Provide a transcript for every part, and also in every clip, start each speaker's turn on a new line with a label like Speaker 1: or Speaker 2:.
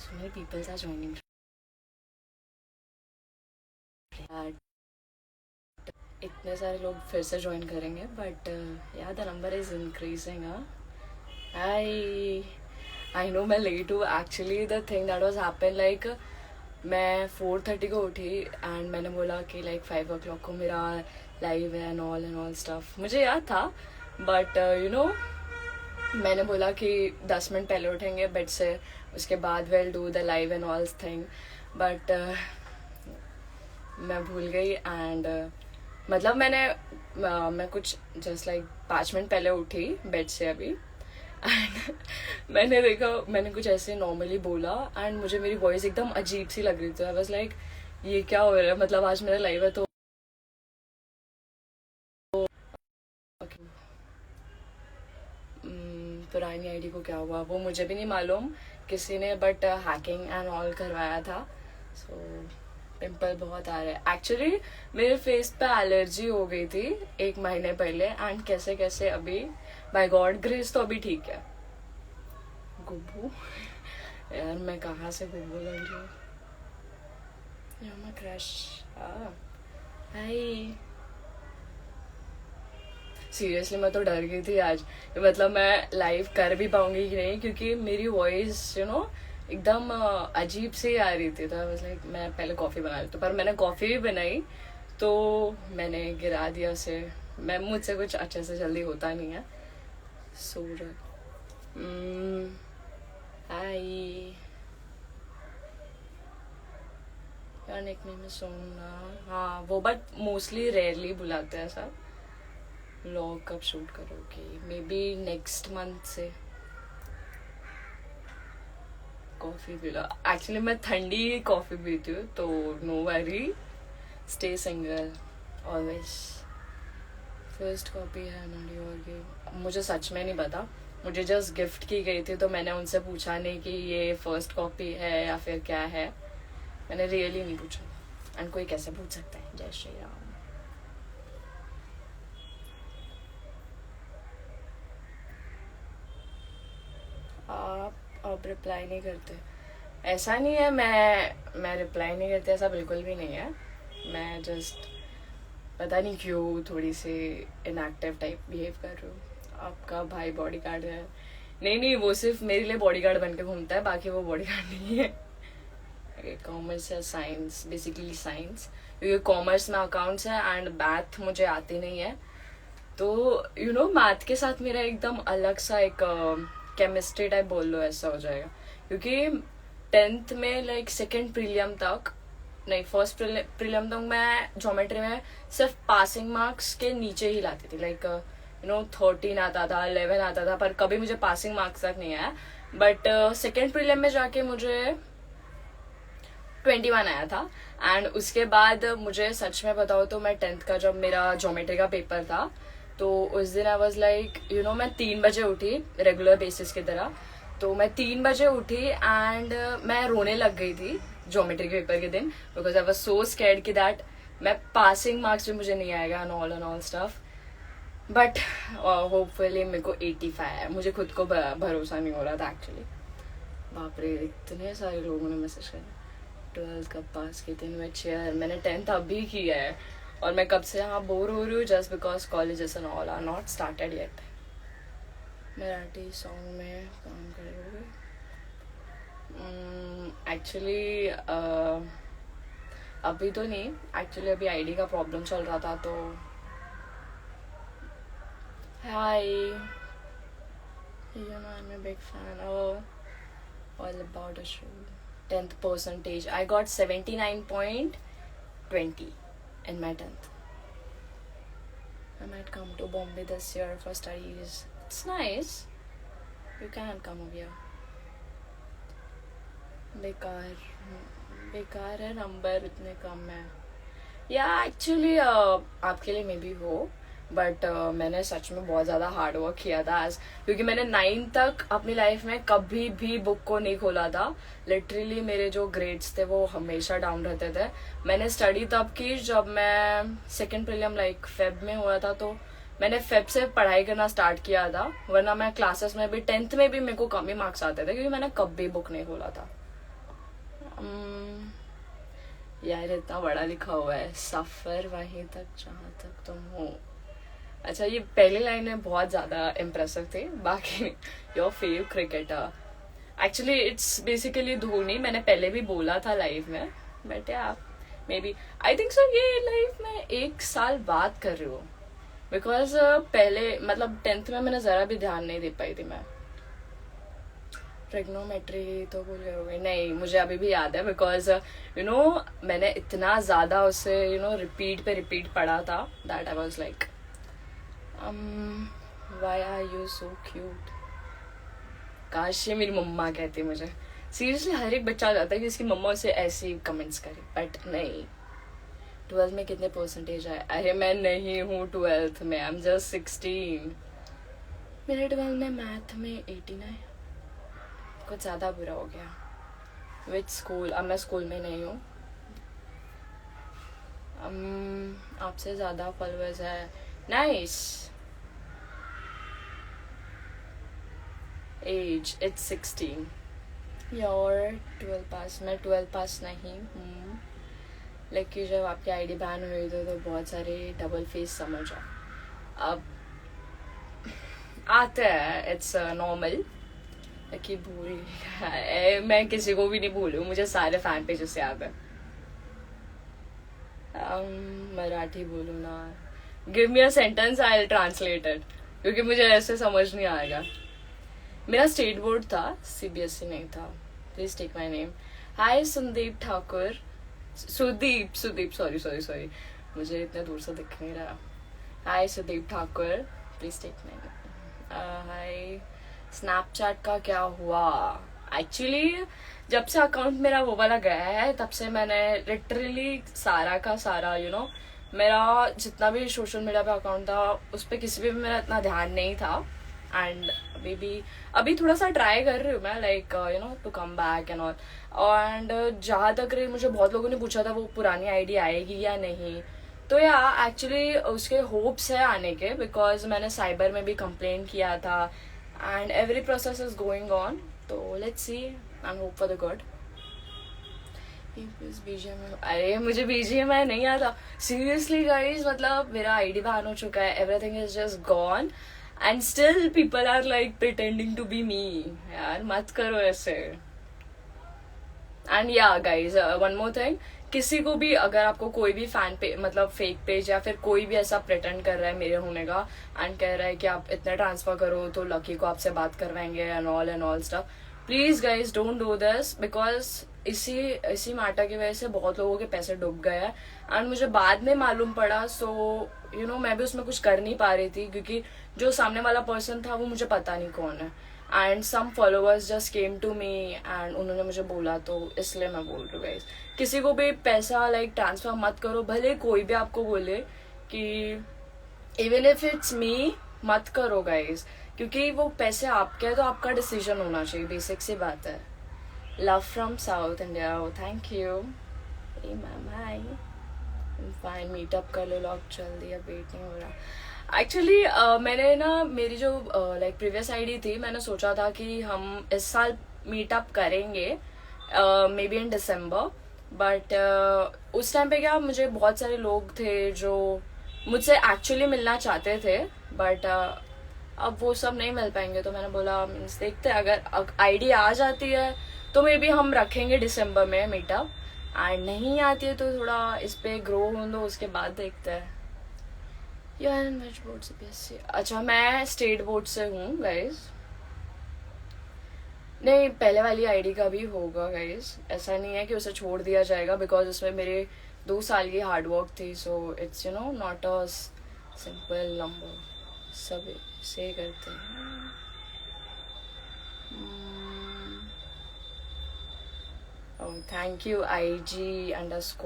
Speaker 1: So many people are joining. इतने सारे लोग फिर से ज्वाइन करेंगे बट या the number is increasing. I know मैं लेट हूँ. Actually the thing that was happen like मैं 4:30 को उठी एंड मैंने बोला कि लाइक 5 o'clock को मेरा लाइव है एंड ऑल स्टफ. मुझे याद था बट यू नो मैंने बोला कि 10 मिनट पहले उठेंगे बेड से, उसके बाद well do the live and all thing. But मैं भूल गई एंड मतलब मैं कुछ जस्ट लाइक 5 मिनट पहले उठी बेड से अभी एंड मैंने देखा मैंने कुछ ऐसे नॉर्मली बोला एंड मुझे मेरी वॉइस एकदम अजीब सी लग रही थी. आई वाज लाइक ये क्या हो रहा है, मतलब आज मेरा लाइव है तो okay. पुरानी आईडी को क्या हुआ वो मुझे भी नहीं मालूम. किसी ने बट हैकिंग एंड ऑल करवाया था. सो पिंपल बहुत आ रहे हैं. एक्चुअली मेरे फेस पे एलर्जी हो गई थी 1 महीने पहले एंड कैसे कैसे अभी बाय गॉड ग्रेस तो अभी ठीक है. गुब्बू यार मैं कहाँ से गुब्बू लग रही हूँ. मैं क्रश. हाय. सीरियसली मैं तो डर गई थी आज. मतलब मैं लाइव कर भी पाऊंगी कि नहीं क्योंकि मेरी वॉइस यू नो एकदम अजीब सी आ रही थी. तो लाइक मैं पहले कॉफ़ी बना रही थी पर मैंने कॉफ़ी भी बनाई तो मैंने गिरा दिया उसे. मैं मुझसे कुछ अच्छे से जल्दी होता नहीं है. सूरज हाय. यार निकनेम में सोना. हाँ वो बट मोस्टली रेयरली बुलाते हैं सब. व्लॉग कब शूट करोगे? मे बी नेक्स्ट मंथ से. कॉफ़ी पीला. एक्चुअली मैं ठंडी कॉफ़ी पीती हूँ तो no worry. Stay single always. First copy है नडी और की मुझे सच में नहीं पता. मुझे जस्ट गिफ्ट की गई थी तो मैंने उनसे पूछा नहीं कि ये फर्स्ट कॉपी है या फिर क्या है. मैंने रियली नहीं पूछा एंड कोई कैसे पूछ सकता है. जय श्री राम. आप अब रिप्लाई नहीं करते. ऐसा नहीं है मैं रिप्लाई नहीं करती, ऐसा बिल्कुल भी नहीं है. मैं जस्ट पता नहीं क्यों थोड़ी सी इनएक्टिव टाइप बिहेव कर रही हूँ. आपका भाई बॉडी गार्ड है. नहीं नहीं वो सिर्फ मेरे लिए बॉडी गार्ड बन के घूमता है, बाकी वो बॉडी गार्ड नहीं है. कॉमर्स या साइंस, बेसिकली साइंस क्योंकि कॉमर्स में अकाउंट्स है एंड मैथ मुझे आती नहीं है. तो यू नो मैथ के साथ मेरा एकदम अलग सा एक केमिस्ट्री टाइप बोल लो ऐसा हो जाएगा. क्योंकि 10th में लाइक सेकेंड प्रीलियम तक नहीं फर्स्ट प्रीलियम तक मैं ज्योमेट्री में सिर्फ पासिंग मार्क्स के नीचे ही लाती थी. लाइक यू नो 13 आता था 11 आता था पर कभी मुझे पासिंग मार्क्स तक नहीं आया. बट सेकेंड प्रीलियम में जाके मुझे 21 आया था. एंड उसके बाद मुझे सच में बताओ तो मैं 10th का जब मेरा ज्योमेट्री का पेपर था तो उस दिन आई वॉज लाइक यू नो मैं 3 बजे उठी रेगुलर बेसिस की तरह. तो मैं 3 बजे उठी एंड मैं रोने लग गई थी ज्योमेट्री के पेपर के दिन because I was so scared कि दैट मैं पासिंग मार्क्स भी मुझे नहीं आएगा and all stuff. But hopefully मेरे को 85 है. मुझे खुद को भरोसा नहीं हो रहा था एक्चुअली. बाप रे इतने सारे लोगों ने मैसेज करा 12th कब पास की थी. मैंने 10th अभी किया है और मैं कब से यहाँ बोर हो रही हूँ just because colleges and all are not started yet. Marathi song में काम करोगे? एक्चुअली अभी तो नहीं. एक्चुअली अभी आईडी का प्रॉब्लम चल रहा था तो. हाय you know I'm a big fan. All about a show. 10th percentage I got 79.20 in my 10th. I might come to Bombay this year for studies. It's nice. You can come over here. बेकार है number इतने कम है. या actually आपके लिए may be हो but मैंने सच में बहुत ज़्यादा हार्ड वर्क किया था आज क्योंकि मैंने 9 तक अपनी लाइफ में कभी भी बुक को नहीं खोला था. लिटरली मेरे जो ग्रेड्स थे वो हमेशा डाउन रहते थे. मैंने स्टडी तब की जब मैं सेकेंड प्रीलियम लाइक फेब में हुआ था तो मैंने फेब से पढ़ाई करना स्टार्ट किया था. वरना मैं क्लासेस में भी 10th में भी मेरे को कम ही मार्क्स आते थे क्योंकि मैंने कभी बुक नहीं खोला था. यार इतना बड़ा लिखा हुआ है, सफर वहीं तक जहाँ तक तुम हो। अच्छा, ये पहली लाइनें बहुत ज्यादा इम्प्रेसिव थी, बाकी your fav cricketer, actually it's basically Dhoni. मैंने पहले भी बोला था लाइव में, बट या मे बी आई थिंक सो ये लाइव में 1 साल बाद कर रही हूँ, बिकॉज पहले मतलब 10th में मैंने जरा भी ध्यान नहीं दे पाई थी मैं। ट्रिग्नोमेट्री तो भूल गए होंगे, नहीं मुझे अभी भी याद है, बिकॉज मैंने इतना ज्यादा उसे रिपीट पे रिपीट पढ़ा था that I was like why are you so cute. काश ये मेरी मम्मा कहती मुझे। सीरियसली हर एक बच्चा चाहता है कि उसकी मम्मा उसे ऐसे ही कमेंट्स करे, बट नहीं। 12th में कितने परसेंटेज आए? अरे मैं नहीं हूँ 12th में, आई एम जस्ट 16। मेरे 12th में मैथ में 89, कुछ ज्यादा बुरा हो गया। Which school? अब मैं स्कूल में नहीं हूँ। आपसे ज्यादा फॉलोअर्स है, nice. As it's 16। Your 12 pass? मैं 12 पास नहीं हूँ, लेकिन जब आपकी आईडी बैन हुई थी तो बहुत सारे डबल फेस समझ अब आते हैं, इट्स नॉर्मल कि भूल मैं किसी को भी नहीं भूलूं, मुझे सारे फैन पेजेस से याद है। मराठी बोलूँ ना? Give me a sentence, I will translate it, क्योंकि मुझे ऐसे समझ नहीं आएगा। मेरा स्टेट बोर्ड था, सीबीएसई नहीं था। Please take my name. Hi Sandeep Thakur, Sudeep sorry, मुझे इतने दूर से दिख नहीं रहा। Hi Sudeep Thakur, please take my name. Hi. Snapchat का क्या हुआ? एक्चुअली जब से अकाउंट मेरा वो वाला गया है, तब से मैंने लिटरली सारा का सारा मेरा जितना भी सोशल मीडिया पे अकाउंट था उस पर किसी भी मेरा इतना ध्यान नहीं था। एंड अभी थोड़ा सा ट्राई कर रही हूँ मैं, like to come back and all. And जहाँ तक रही, मुझे बहुत लोगों ने पूछा था वो पुरानी आईडी आएगी या नहीं, तो या एक्चुअली उसके होप्स है आने के, बिकॉज मैंने साइबर में भी कंप्लेन किया था and every process is going on, तो let's see and hope for the good. BGM, अरे मुझे बीजीएम नहीं आता सीरियसली गाइज, मतलब मेरा आईडी बैन हो चुका है, everything is just gone and still people are like pretending to be me. यार मत करो ऐसे। And yeah guys one more thing, किसी को भी अगर आपको कोई भी फैन पे मतलब फेक पेज या फिर कोई भी ऐसा प्रिटेंड कर रहा है मेरे होने का एंड कह रहा है कि आप इतना ट्रांसफर करो तो लकी को आपसे बात करवाएंगे and all stuff, please guys don't do this, because इसी मैटर की वजह से बहुत लोगों के पैसे डूब गए हैं एंड मुझे बाद में मालूम पड़ा। सो मैं भी उसमें कुछ कर नहीं पा रही थी, क्योंकि जो सामने वाला पर्सन था वो मुझे पता नहीं कौन है and some followers just came to me and उन्होंने मुझे बोला, तो इसलिए मैं बोल रही हूँ गाइस, किसी को भी पैसा लाइक ट्रांसफर मत करो, भले कोई भी आपको बोले कि इवन इफ इट्स मी, मत करो गाइस, क्योंकि वो पैसे आपके हैं तो आपका डिसीजन होना चाहिए, बेसिक सी बात है। Love from south India, thank you. Ma'am hi, fine, meetup कर लो, लॉक चल दिया, वेट नहीं हो रहा। एक्चुअली मैंने ना मेरी जो लाइक प्रीवियस आईडी थी, मैंने सोचा था कि हम इस साल मीटअप करेंगे may be in December, but उस टाइम पे क्या मुझे बहुत सारे लोग थे जो मुझसे एक्चुअली मिलना चाहते थे, बट अब वो सब नहीं मिल पाएंगे, तो मैंने बोला मीन्स देखते हैं, अगर आईडी आ जाती है तो मे बी हम रखेंगे दिसंबर में मीटअप, एंड नहीं आती है तो थोड़ा इस पे ग्रो हो दो, उसके बाद देखते हैं। यार विच बोर्ड से बीएससी? अच्छा मैं स्टेट बोर्ड से हूँ गाइज। नहीं, पहले वाली आईडी का भी होगा गाइज, ऐसा नहीं है कि उसे छोड़ दिया जाएगा, बिकॉज उसमें मेरे 2 साल की हार्डवर्क थी, so it's not a simple number, सब से करते हैं। Thank you IG_SP.X।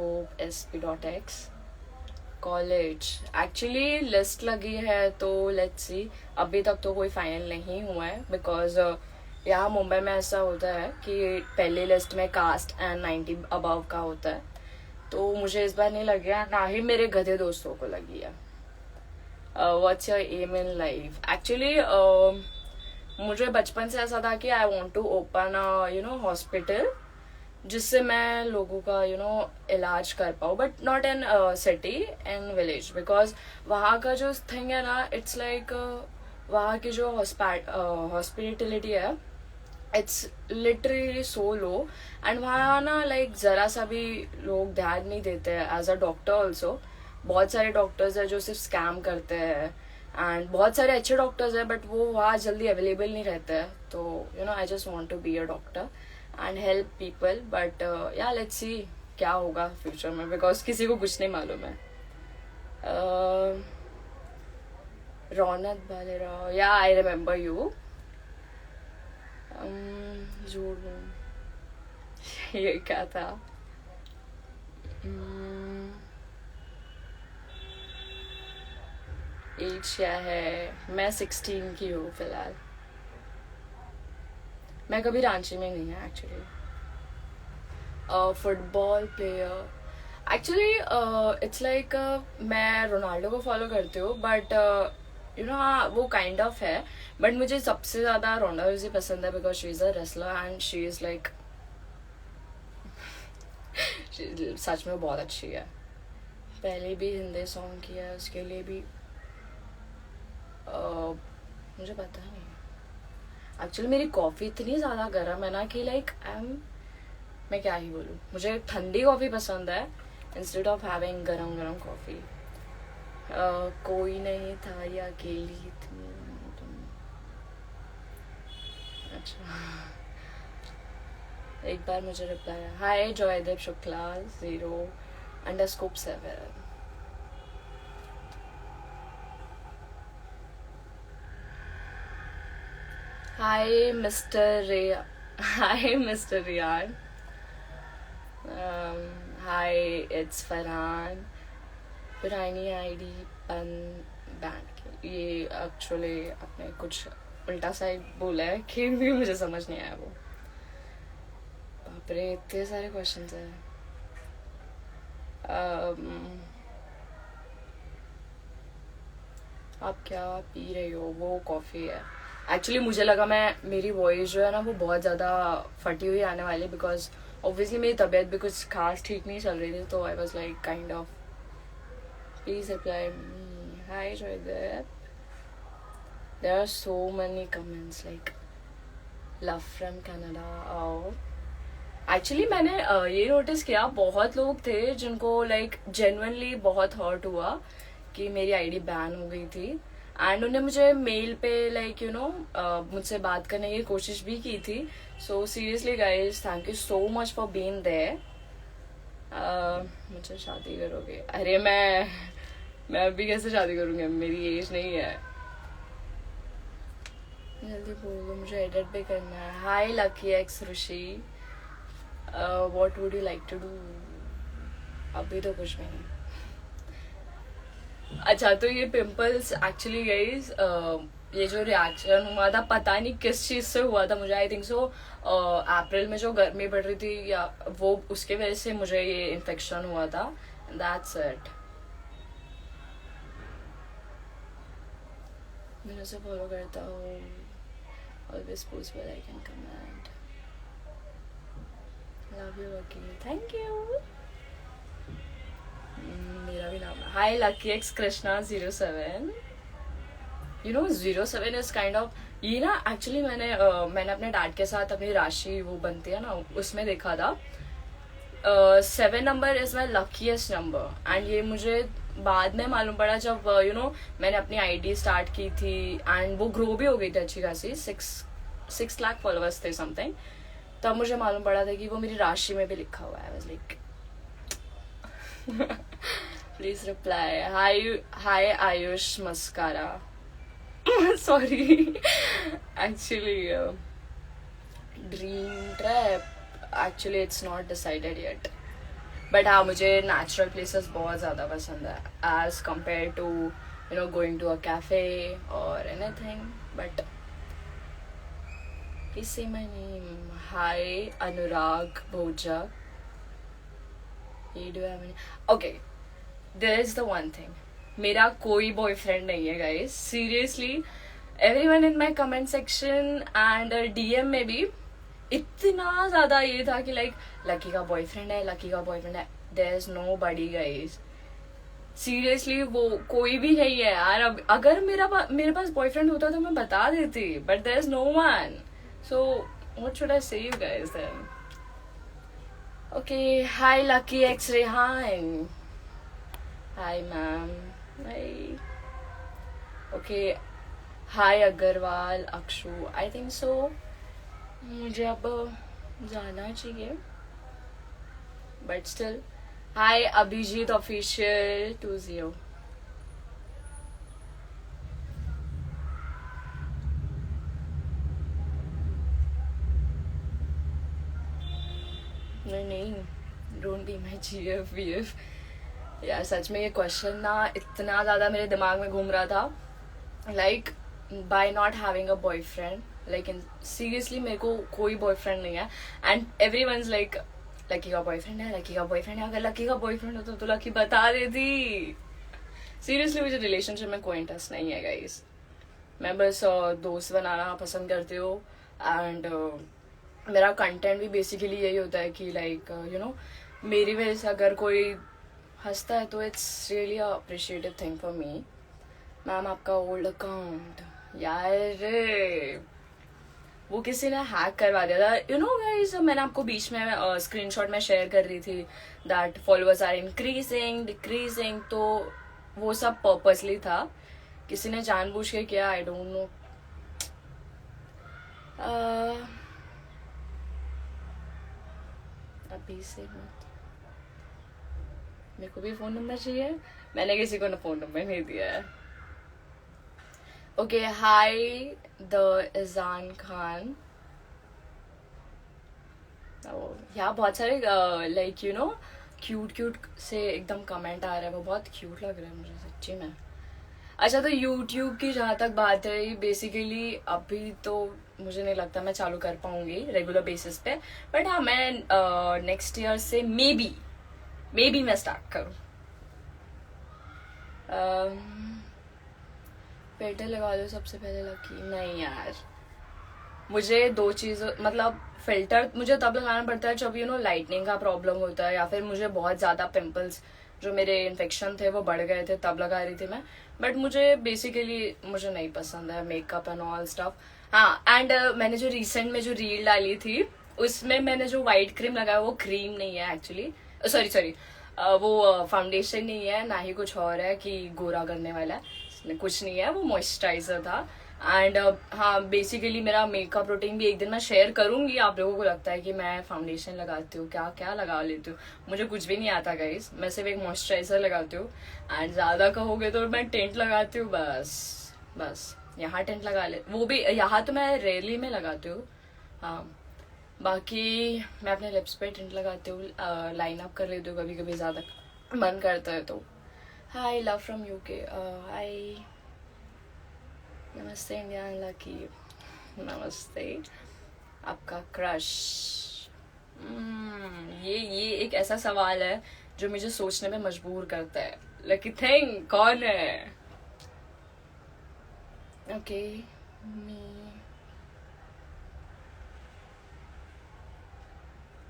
Speaker 1: College actually list लगी है, तो लेट्स सी, अभी तक तो कोई फाइनल नहीं हुआ है, बिकॉज यहाँ मुंबई में ऐसा होता है कि पहली लिस्ट में कास्ट एंड 90 अबव का होता है, तो मुझे इस बार नहीं लग गया, ना ही मेरे गधे दोस्तों को लगी है। What's your aim in life? Actually मुझे बचपन से ऐसा था कि I want to open hospital, जिससे मैं लोगों का इलाज कर पाऊँ, but not in city, in village, because वहाँ का जो थिंग है ना, इट्स लाइक वहाँ की जो हॉस्पिटलिटी है, it's literally so low. And वहाँ ना लाइक जरा सा भी लोग ध्यान नहीं देते हैं. एज अ डॉक्टर ऑल्सो बहुत सारे डॉक्टर्स हैं जो सिर्फ स्कैम करते हैं, एंड बहुत सारे अच्छे डॉक्टर्स हैं बट वो वहाँ जल्दी अवेलेबल नहीं रहते हैं. तो I just want to be a doctor and help people, but yeah let's see क्या होगा फ्यूचर में, बिकॉज किसी को कुछ नहीं मालूम है. रौनक भालेराव, या आई रिमेम्बर यू. झूठ ये क्या था. एज क्या है. मैं 16 की हूँ फिलहाल. मैं कभी रांची में नहीं है actually. Football player, actually it's like मैं रोनाल्डो को फॉलो करती हूँ, बट हाँ वो काइंड ऑफ है. बट मुझे सबसे ज़्यादा रोंडा रोजी पसंद है because she is a wrestler and she is like such में बहुत अच्छी है. पहले भी हिंदी सॉन्ग किया है, उसके लिए भी मुझे पता नहीं. एक्चुअली मेरी कॉफ़ी इतनी ज़्यादा गर्म है ना कि लाइक मैं क्या ही बोलूँ. मुझे ठंडी कॉफ़ी पसंद है इंस्टेड ऑफ हैविंग गरम गरम कॉफ़ी. कोई नहीं था या अकेली थी तुम. अच्छा, एक बार मुझे reply, hi Joydev Shukla 0_7. Hi mister Riya, hi mister Riyan. Hi it's Farhan. पुरानी आईडी बैंड. ये एक्चुअली आपने कुछ उल्टा साइड बोला है कि भी मुझे समझ नहीं आया वो. बाप रे इतने सारे क्वेश्चंस हैं. आप क्या पी रही हो. वो कॉफ़ी है. एक्चुअली मुझे लगा मेरी वॉइस जो है ना वो बहुत ज़्यादा फटी हुई आने वाली, बिकॉज ऑब्वियसली मेरी तबीयत भी कुछ खास ठीक नहीं चल रही थी. तो I was like kind of, please reply me. Hi Joydev. There are so many comments like love from Canada. और एक्चुअली मैंने ये नोटिस किया बहुत लोग थे जिनको लाइक जेन्युइनली बहुत हर्ट हुआ कि मेरी आईडी बैन हो गई थी. एंड उन्हें मुझे मेल पे लाइक मुझसे बात करने की कोशिश भी की थी. So seriously guys thank you so much for being there. मुझे शादी करोगे. अरे मैं अभी कैसे शादी करूँगी, मेरी एज नहीं है. जल्दी बोलो, मुझे एडिट भी करना है. Hi Lucky x Rishi. What would you like to do. अभी तो कुछ भी नहीं. अच्छा, तो ये पिंपल्स एक्चुअली गाइस ये जो रिएक्शन हुआ था पता नहीं किस चीज से हुआ था. मुझे आई थिंक सो अप्रैल में जो गर्मी पड़ रही थी या वो उसके वजह से मुझे ये इन्फेक्शन हुआ था. That's it. मैं उसे फॉलो करता हूँ. Always post bell icon comment. Love you Lucky. Thank you. मेरा भी नाम है. Hi Lucky x Krishna 07. 07 is kind of, ये ना एक्चुअली मैंने अपने डैड के साथ अपनी राशि वो बनती है ना उसमें देखा था. 7 number is my luckiest number. And ये मुझे बाद में मालूम पड़ा जब मैंने अपनी आईडी स्टार्ट की थी एंड वो ग्रो भी हो गई थी अच्छी खासी. 6 लाख फॉलोअर्स थे समथिंग. तब मुझे मालूम पड़ा था कि वो मेरी राशि में भी लिखा हुआ है. I was like please reply. Hi Ayush Maskara. Sorry actually dream trap, actually it's not decided yet. But हाँ मुझे नेचुरल प्लेसेस बहुत ज़्यादा पसंद है as compare to going to a cafe और anything. But please say my name. Hi Anurag Bhoja. Okay, there is the one thing, मेरा कोई boyfriend नहीं है guys. Seriously everyone in my comment section and DM में भी इतना ज्यादा ये था कि लाइक लकी का बॉयफ्रेंड है, लकी का बॉयफ्रेंड है. There is nobody guys, seriously वो कोई भी नहीं है यार. अब अगर मेरे पास बॉयफ्रेंड होता तो मैं बता देती, but there is no one. So what should I say you guys then. Okay, hi Lucky x Rehan. Hi ma'am. Hi. Okay, hi Agarwal Akshu. I think so मुझे अब जाना चाहिए, but still. Hi Abhijeet official 20. नहीं, don't be my GF VF. यार सच में ये question ना इतना ज़्यादा मेरे दिमाग में घूम रहा था. Like by not having a boyfriend, like seriously मेरे को कोई बॉयफ्रेंड नहीं है. And everyone is like Lucky का बॉयफ्रेंड है, लकी का बॉयफ्रेंड है. अगर लकी का बॉयफ्रेंड होता तो लकी बता देती. सीरियसली मुझे रिलेशनशिप में कोई इंटरेस्ट नहीं है गाइस. मैं बस दोस्त बनाना पसंद करती हूँ. एंड मेरा कंटेंट भी बेसिकली यही होता है कि लाइक यू नो मेरी वजह से अगर कोई हंसता है तो it's really appreciative thing for me. Ma'am आपका ओल्ड अकाउंट यार वो किसी ने हैक करवा दिया था. यू नो गाइस, मैंने आपको बीच में स्क्रीनशॉट में शेयर कर रही थी that followers are increasing decreasing. तो वो सब पर्पसली था, किसी ने जानबूझ के किया. I don't know. अभी से मत, मेरे को भी फोन नंबर चाहिए. मैंने किसी को फोन नंबर नहीं दिया है. Okay, hi the इजान Khan. यहाँ बहुत सारे लाइक यू नो क्यूट से एकदम कमेंट आ रहा है. वो बहुत क्यूट लग रहा है मुझे सच्ची में. अच्छा, तो यूट्यूब की जहाँ तक बात रही, बेसिकली अभी तो मुझे नहीं लगता मैं चालू कर पाऊंगी रेगुलर बेसिस पे. बट हाँ, मैं नेक्स्ट ईयर से मे बी मैं स्टार्ट करूँ. फिल्टर लगा लो सबसे पहले लकी. नहीं यार, मुझे दो चीज़ मतलब फिल्टर मुझे तब लगाना पड़ता है जब यू नो लाइटनिंग का प्रॉब्लम होता है, या फिर मुझे बहुत ज़्यादा पिंपल्स जो मेरे इन्फेक्शन थे वो बढ़ गए थे, तब लगा रही थी मैं. बट मुझे बेसिकली मुझे नहीं पसंद है मेकअप एंड ऑल स्टफ. हाँ, एंड मैंने जो रिसेंट में जो रील डाली थी उसमें मैंने जो वाइट क्रीम लगाया वो क्रीम नहीं है एक्चुअली. सॉरी, वो फाउंडेशन नहीं है, ना ही कुछ और है कि गोरा करने वाला है. इसमें कुछ नहीं है, वो मॉइस्चराइजर था. एंड हाँ, बेसिकली मेरा मेकअप रूटीन भी एक दिन मैं शेयर करूंगी. आप लोगों को लगता है कि मैं फाउंडेशन लगाती हूँ, क्या क्या लगा लेती हूँ. मुझे कुछ भी नहीं आता गाइस. मैं सिर्फ एक मॉइस्चराइजर लगाती हूँ. एंड ज़्यादा कहोगे तो मैं टेंट लगाती हूँ. बस यहाँ टेंट लगा ले, वो भी यहाँ तो मैं रेयरली में लगाती हूँ. हाँ, बाकी मैं अपने लिप्स पे टेंट लगाती हूँ, लाइन अप कर लेती हूँ कभी कभी ज़्यादा मन करता है तो. हाय लव फ्रॉम UK. हाय, नमस्ते इंडियन लकी. नमस्ते. आपका क्रश. ये एक ऐसा सवाल है जो मुझे सोचने में मजबूर करता है. लकी थिंक कौन है. ओके,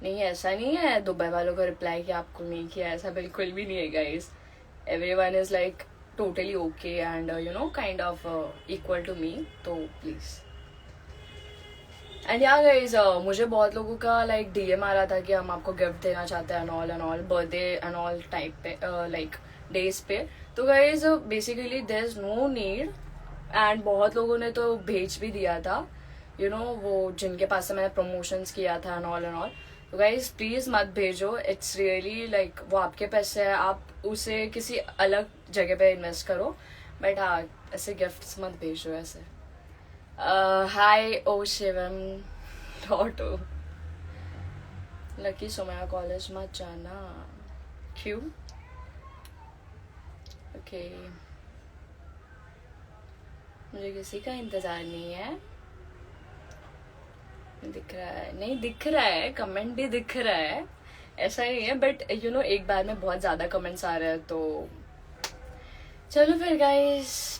Speaker 1: नहीं ऐसा नहीं है दुबई वालों को रिप्लाई किया आपको नहीं किया, ऐसा बिल्कुल भी नहीं है guys. Everyone is like totally okay and you know kind of equal to me, तो please. एंड यार गाइज मुझे बहुत लोगों का लाइक DM आ रहा था कि हम आपको गिफ्ट देना चाहते हैं and all birthday and all type पे लाइक डेज पे. तो guys basically there is no need. And बहुत लोगों ने तो भेज भी दिया था यू नो वो जिनके पास से मैंने प्रमोशंस किया था एंड ऑल. तो गाइज प्लीज मत भेजो. इट्स रियली लाइक वो आपके पैसे है, आप उसे किसी अलग जगह पे इन्वेस्ट करो. बट हाँ, ऐसे गिफ्ट्स मत भेजो ऐसे. हाय ओ शिवम डॉटो. लकी सोमया कॉलेज मत जाना. क्यों. ओके, मुझे किसी का इंतजार नहीं है. दिख रहा है, नहीं दिख रहा है, कमेंट भी दिख रहा है, ऐसा नहीं है. बट यू नो एक बार में बहुत ज्यादा कमेंट्स आ रहे हैं तो चलो फिर गाइस